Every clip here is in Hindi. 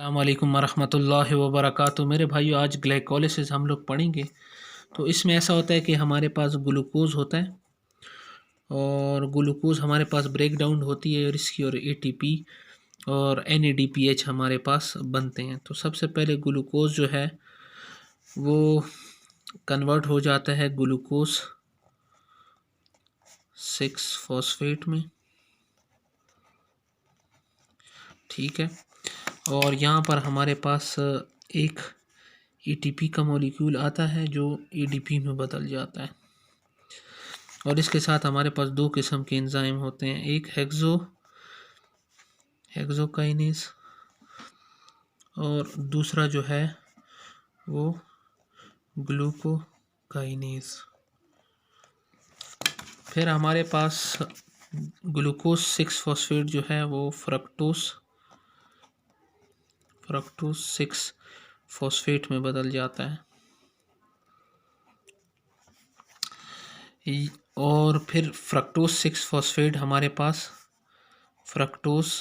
अस्सलाम वालेकुम वरहमतुल्लाहि वबरकातुहू। मेरे भाइयों, आज ग्लाइकोलिसिस हम लोग पढ़ेंगे। तो इसमें ऐसा होता है कि हमारे पास ग्लूकोज होता है और ग्लूकोज हमारे पास ब्रेक डाउन होती है और इसकी और एटीपी और NADPH हमारे पास बनते हैं। तो सबसे पहले ग्लूकोज जो है वो कन्वर्ट हो जाता है ग्लूकोज 6 फॉस्फेट में, ठीक है। और यहाँ पर हमारे पास एक ATP का मॉलिक्यूल आता है जो ADP में बदल जाता है। और इसके साथ हमारे पास दो किस्म के एंजाइम होते हैं, एक हेक्सोकाइनेज और दूसरा जो है वो ग्लूकोकाइनेज। फिर हमारे पास ग्लूकोज 6 फॉस्फेट जो है वो फ्रक्टोज 6 फॉस्फेट में बदल जाता है। और फिर फ्रक्टोज 6 फॉस्फेट हमारे पास फ्रक्टोज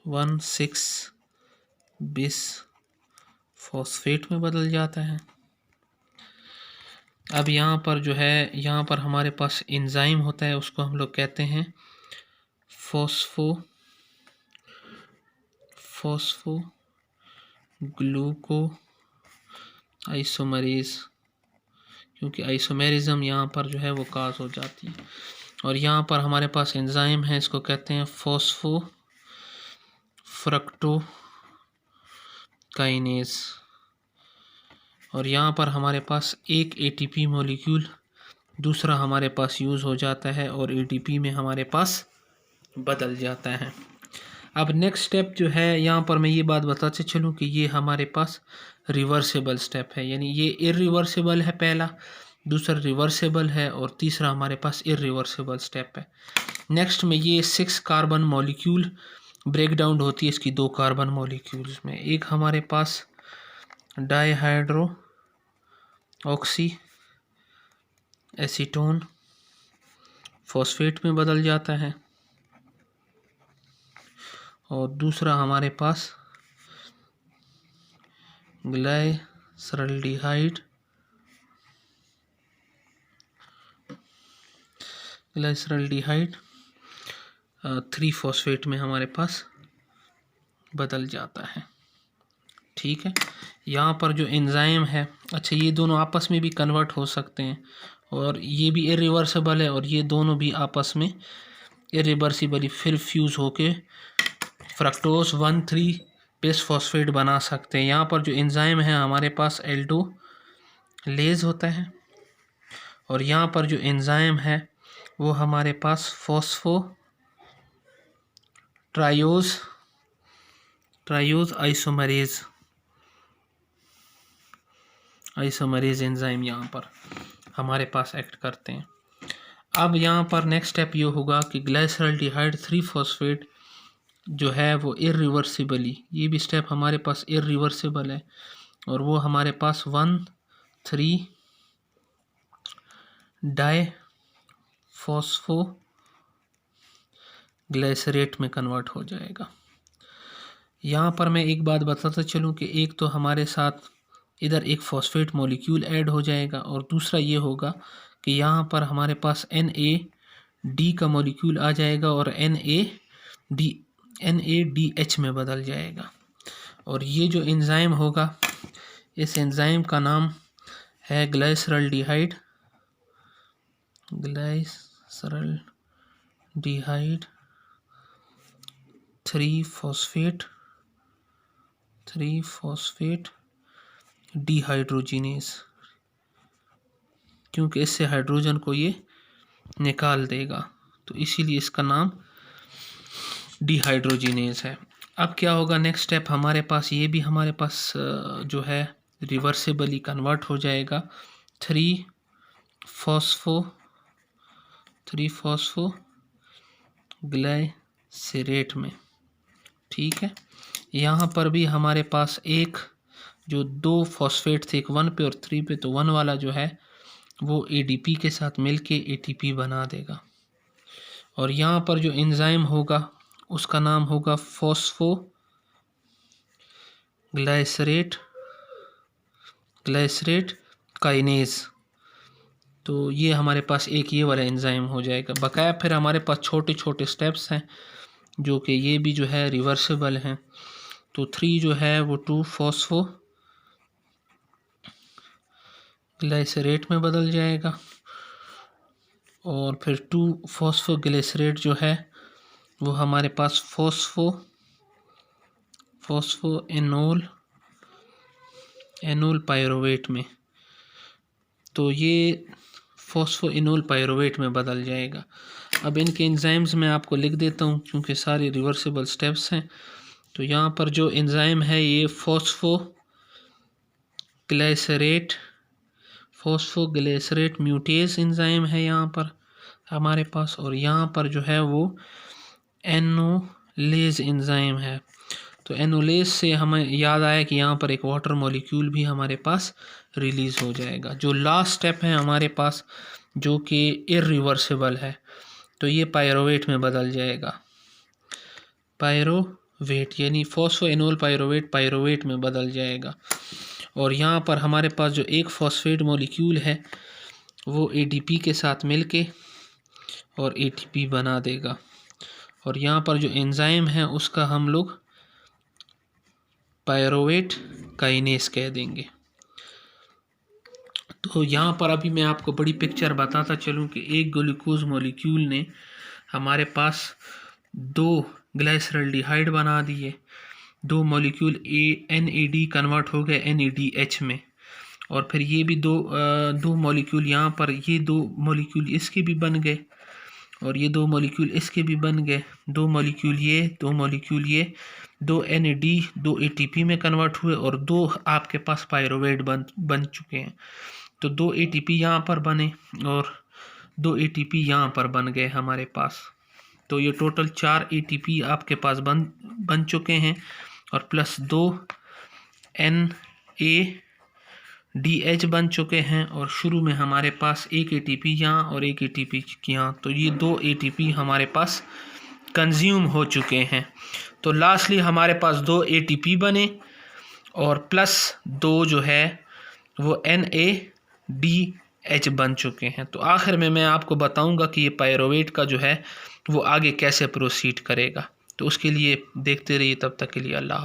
1,6 बिस फॉस्फेट में बदल जाता है। अब यहाँ पर जो है, यहाँ पर हमारे पास एंजाइम होता है, उसको हम लोग कहते हैं फॉस्फोग्लूको आइसोमरेज, क्योंकि आइसोमेरिज्म यहाँ पर जो है वो काज हो जाती है। और यहाँ पर हमारे पास एंजाइम है, इसको कहते हैं फॉस्फोफ्रक्टोकाइनेज। और यहाँ पर हमारे पास एक ATP मॉलिक्यूल दूसरा हमारे पास यूज़ हो जाता है और ATP में हमारे पास बदल जाता है। अब नेक्स्ट स्टेप जो है, यहाँ पर मैं ये बात बताते चलूँ कि ये हमारे पास रिवर्सिबल स्टेप है, यानी ये इरिवर्सिबल है पहला, दूसरा रिवर्सिबल है और तीसरा हमारे पास इरिवर्सिबल स्टेप है। नेक्स्ट में ये 6 कार्बन मॉलिक्यूल ब्रेक डाउन होती है इसकी 2 कार्बन मॉलिक्यूल्स में। एक हमारे पास डाईहाइड्रो ऑक्सी एसीटोन फॉस्फेट में बदल जाता है और दूसरा हमारे पास ग्लाइसरल्डिहाइड 3 फॉस्फेट में हमारे पास बदल जाता है, ठीक है। यहाँ पर जो एंजाइम है, अच्छा, ये दोनों आपस में भी कन्वर्ट हो सकते हैं और ये भी इरिवर्सिबल है और ये दोनों भी आपस में इरिवर्सिबली फिर फ्यूज़ होके फ्रक्टोज 1,3 बिस फॉस्फेट बना सकते हैं। यहाँ पर जो एंजाइम है हमारे पास एल्डोलेज होता है और यहाँ पर जो एंजाइम है वो हमारे पास ट्रायोज आइसोमरेज एंजाइम यहाँ पर हमारे पास एक्ट करते हैं। अब यहाँ पर नेक्स्ट स्टेप ये होगा कि ग्लाइसरल्डिहाइड 3 फॉस्फेट जो है वो इरिवर्सिबली, ये भी स्टेप हमारे पास इरिवर्सिबल है और वो हमारे पास 1,3 डाईफॉस्फोग्लिसरेट में कन्वर्ट हो जाएगा। यहाँ पर मैं एक बात बताता चलूँ कि एक तो हमारे साथ इधर एक फॉस्फेट मॉलिक्यूल ऐड हो जाएगा और दूसरा ये होगा कि यहाँ पर हमारे पास NAD का मॉलिक्यूल आ जाएगा और NADH में बदल जाएगा। और ये जो एंजाइम होगा, इस एंजाइम का नाम है ग्लाइसरल्डिहाइड 3 फॉस्फेट डिहाइड्रोजिनेज, क्योंकि इससे हाइड्रोजन को ये निकाल देगा, तो इसीलिए इसका नाम डिहाइड्रोजिनेज है। अब क्या होगा नेक्स्ट स्टेप हमारे पास, ये भी हमारे पास जो है रिवर्सिबली कन्वर्ट हो जाएगा 3 फॉस्फोग्लिसरेट में, ठीक है। यहाँ पर भी हमारे पास एक जो 2 फॉस्फेट थे, एक 1 पे और 3 पे, तो 1 वाला जो है वो ADP के साथ मिलके ATP बना देगा। और यहाँ पर जो एंजाइम होगा उसका नाम होगा फॉस्फोग्लाइसरेट काइनेज। तो ये हमारे पास एक ये वाला एंजाइम हो जाएगा। बकाया फिर हमारे पास छोटे छोटे स्टेप्स हैं जो कि ये भी जो है रिवर्सिबल हैं। तो 3 जो है वो 2-फॉस्फोग्लाइसरेट में बदल जाएगा और फिर 2-फॉस्फोग्लिसरेट जो है वो हमारे पास एनोल पायरोवेट में, तो ये फॉस्फोइनोल पायरोवेट में बदल जाएगा। अब इनके एंजाइम्स मैं आपको लिख देता हूँ क्योंकि सारे रिवर्सिबल स्टेप्स हैं। तो यहाँ पर जो एंजाइम है ये फॉस्फोग्लिसरेट म्यूटेज एंजाइम है यहाँ पर हमारे पास, और यहाँ पर जो है वो एनोलेज एंजाइम है। तो एनोलेज से हमें याद आया कि यहाँ पर एक वाटर मॉलिक्यूल भी हमारे पास रिलीज़ हो जाएगा। जो लास्ट स्टेप है हमारे पास जो कि इरिवर्सिबल है, तो ये पायरोवेट में बदल जाएगा। पायरोवेट यानी फॉस्फोएनोल पायरोवेट में बदल जाएगा। और यहाँ पर हमारे पास जो एक फॉस्फेट मॉलिक्यूल है वो एटीपी के साथ मिलके और एटीपी बना देगा, और यहाँ पर जो एंजाइम है उसका हम लोग पायरोवेट काइनेज कह देंगे। तो यहाँ पर अभी मैं आपको बड़ी पिक्चर बताता चलूँ कि एक ग्लूकोज मॉलिक्यूल ने हमारे पास 2 ग्लाइसरल्डिहाइड बना दिए, 2 मॉलिक्यूल NAD कन्वर्ट हो गए NADH में, और फिर ये भी दो मॉलिक्यूल यहाँ पर, ये 2 मॉलिक्यूल इसके भी बन गए और ये 2 मॉलिक्यूल इसके भी बन गए, 2 मॉलिक्यूल ये, 2 मॉलिक्यूल ये, 2 NAD 2 ATP में कन्वर्ट हुए और 2 आपके पास पायरोवेट बन चुके हैं। तो 2 ATP यहाँ पर बने और 2 ATP यहाँ पर बन गए हमारे पास। तो ये टोटल 4 ATP आपके पास बन चुके हैं और प्लस 2 NADH बन चुके हैं, और शुरू में हमारे पास एक ATP यहाँ और एक ATP यहाँ, तो ये 2 ATP हमारे पास कंज्यूम हो चुके हैं। तो लास्टली हमारे पास 2 ATP बने और प्लस 2 जो है वो NADH बन चुके हैं। तो आखिर में मैं आपको बताऊंगा कि ये पायरोवेट का जो है वो आगे कैसे प्रोसीड करेगा। तो उसके लिए देखते रहिए, तब तक के लिए अल्लाह।